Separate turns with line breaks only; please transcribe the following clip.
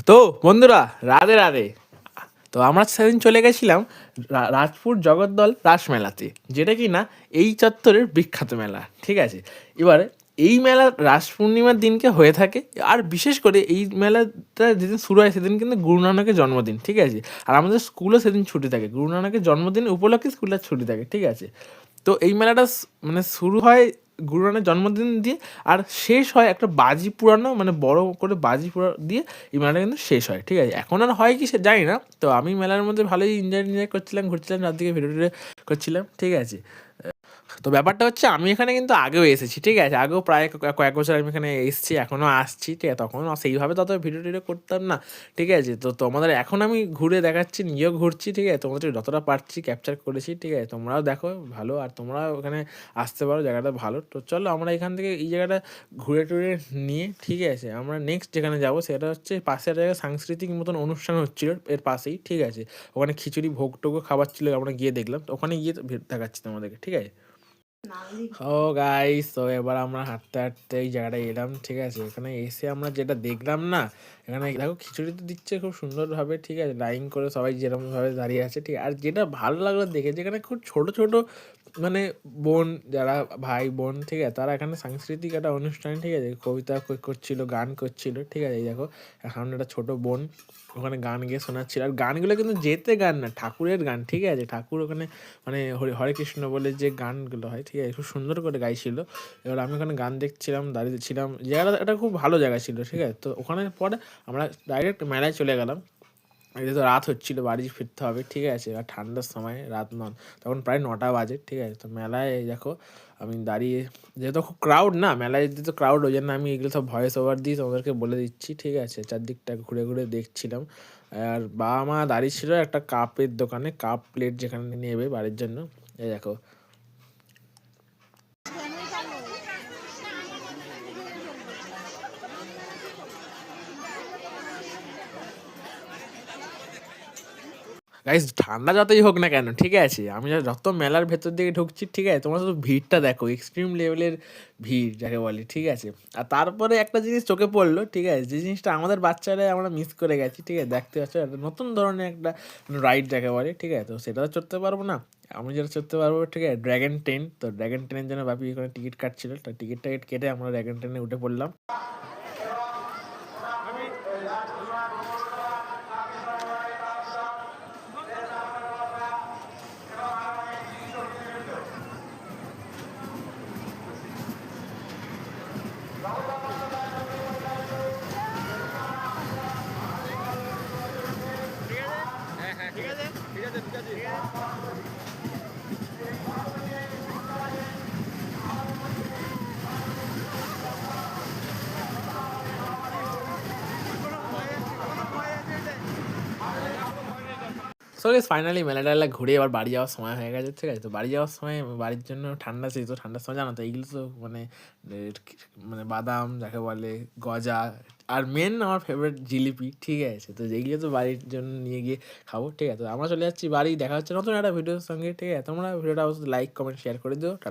তো বন্ধুরা, রাধে রাধে। তো আমরা সেদিন চলে গেছিলাম রাজপুর জগদ্দল রাসমেলাতে, যেটা কি না এই চত্বরের বিখ্যাত মেলা। ঠিক আছে, এবারে এই মেলা রাস পূর্ণিমার দিনকে হয়ে থাকে। আর বিশেষ করে এই মেলাটা যেদিন শুরু হয় সেদিন কিন্তু গুরু নানকের জন্মদিন। ঠিক আছে, আর আমাদের স্কুলও সেদিন ছুটি থাকে, গুরু নানকের জন্মদিন উপলক্ষে স্কুলের ছুটি থাকে। ঠিক আছে, তো এই মেলাটা মানে শুরু হয় গুরু নানকের জন্মদিন দিয়ে, আর শেষ হয় একটা বাজি পুরানো, মানে বড় করে বাজি পুরা দিয়ে এই মেলাটা কিন্তু শেষ হয়। ঠিক আছে, এখন আর হয় কি সে জানি না। তো আমি মেলার মধ্যে ভালোই এনজয় করছিলাম, ঘুরছিলাম, চারদিকে ভিডিও টিডিও করছিলাম। ঠিক আছে, তো ব্যাপারটা হচ্ছে আমি এখানে কিন্তু আগেও এসেছি। ঠিক আছে, আগেও প্রায় কয়েক বছর আমি এখানে এসেছি, এখনও আসছি। ঠিক আছে, তখন সেইভাবে তত ভিডিও টিডিও করতাম না। ঠিক আছে, তো তোমাদের এখন আমি ঘুরে দেখাচ্ছি, নিজেও ঘুরছি। ঠিক আছে, তোমাদের যতটা পারছি ক্যাপচার করেছি। ঠিক আছে, তোমরাও দেখো ভালো, আর তোমরাও ওখানে আসতে পারো, জায়গাটা ভালো। তো চলো আমরা এখান থেকে এই জায়গাটা ঘুরে টুরে নিয়ে, ঠিক আছে, আমরা নেক্সট যেখানে যাবো সেটা হচ্ছে পাশের জায়গায় সাংস্কৃতিক মতন অনুষ্ঠান হচ্ছিল এর পাশেই। ঠিক আছে, ওখানে খিচুড়ি ভোগ টোগো খাবার ছিল, আমরা গিয়ে দেখলাম। তো ওখানে গিয়ে দেখাচ্ছি তোমাদেরকে। ঠিক আছে, ও গাইস, তো এবার আমরা হাঁটতে হাঁটতে এই জায়গাটায় এলাম। ঠিক আছে, এখানে এসে আমরা যেটা দেখলাম না, এখানে দেখো খিচুড়ি তো দিচ্ছে খুব সুন্দরভাবে। ঠিক আছে, লাইন করে সবাই যেরকমভাবে দাঁড়িয়ে আছে। ঠিক আছে, আর যেটা ভালো লাগলো দেখে, যেখানে খুব ছোট ছোট মানে বোন, যারা ভাই বোন, ঠিক আছে, তারা এখানে সাংস্কৃতিক একটা অনুষ্ঠান, ঠিক আছে, কবিতা করছিল, গান করছিল। ঠিক আছে, এই দেখো সামনে একটা ছোট বোন ওখানে গান গেয়ে শোনাচ্ছিল। আর গানগুলো কিন্তু যেতে গান না, ঠাকুরের গান। ঠিক আছে, ঠাকুর ওখানে মানে হরে কৃষ্ণ বলে যে গানগুলো হয়, ঠিক আছে, খুব সুন্দর করে গাইছিল। এবার আমি ওখানে গান দেখছিলাম, দাঁড়িয়েছিলাম। জায়গাটা এটা খুব ভালো জায়গা ছিল। ঠিক আছে, তো ওখানে পরে আমরা ডাইরেক্ট মেলায় চলে গেলাম। যেহেতু রাত হচ্ছিলো, বাড়ি ফিরতে হবে। ঠিক আছে, আর ঠান্ডার সময়, রাত তখন প্রায় 9টা বাজে। ঠিক আছে, তো মেলায় দেখো আমি দাঁড়িয়ে, যেহেতু খুব ক্রাউড না মেলায়, যেহেতু ক্রাউড, ওই জন্য আমি এগুলো সব ভয়েস ওভার দিয়ে তোমাদেরকে বলে দিচ্ছি। ঠিক আছে, চারদিকটা ঘুরে ঘুরে দেখছিলাম। আর বাবা মা দাঁড়িয়ে ছিল একটা কাপের দোকানে, কাপ প্লেট যেখানে নেবে বাড়ির জন্য। এই দেখো, গাইস ঠান্ডা যতই হোক না কেন, ঠিক আছে, আমি যত মেলার ভেতর দিকে ঢুকছি, ঠিক আছে, তোমরা শুধু ভিড়টা দেখো, এক্সট্রিম লেভেলের ভিড় যাকে বলে। ঠিক আছে, আর তারপরে একটা জিনিস চোখে পড়লো। ঠিক আছে, যে জিনিসটা আমাদের বাচ্চারা আমরা মিস করে গেছি। ঠিক আছে, দেখতে পাচ্ছ একটা নতুন ধরনের একটা রাইড যাকে বলে। ঠিক আছে, তো সেটা তো চড়তে পারবো না, আমি যেটা চড়তে পারবো, ঠিক আছে, ড্র্যাগন ট্রেন। তো ড্র্যাগন ট্রেনের জন্য বাপি এখানে টিকিট কাটছিল, তো টিকিট কেটে আমরা ড্র্যাগন ট্রেনে উঠে পড়লাম। সো গাইস ফাইনালি মেলা টেলা ঘুরে এবার বাড়ি যাওয়ার সময় হয়ে গেছে। ঠিক আছে, তো বাড়ি যাওয়ার সময় বাড়ির জন্য ঠান্ডা ছিল, তো ঠান্ডার সময় জানো তো এইগুলো তো মানে মানে বাদাম যাকে বলে, গজা, আর মেন আমার ফেভারিট জিলিপি। ঠিক আছে, তো যেগুলো তো বাড়ির জন্য নিয়ে গিয়ে খাবো। ঠিক আছে, তো আমরা চলে যাচ্ছি বাড়ি, দেখা হচ্ছে নতুন একটা ভিডিওর সঙ্গে। ঠিক আছে, তোমরা ভিডিওটা অবশ্যই লাইক কমেন্ট শেয়ার করে দিও।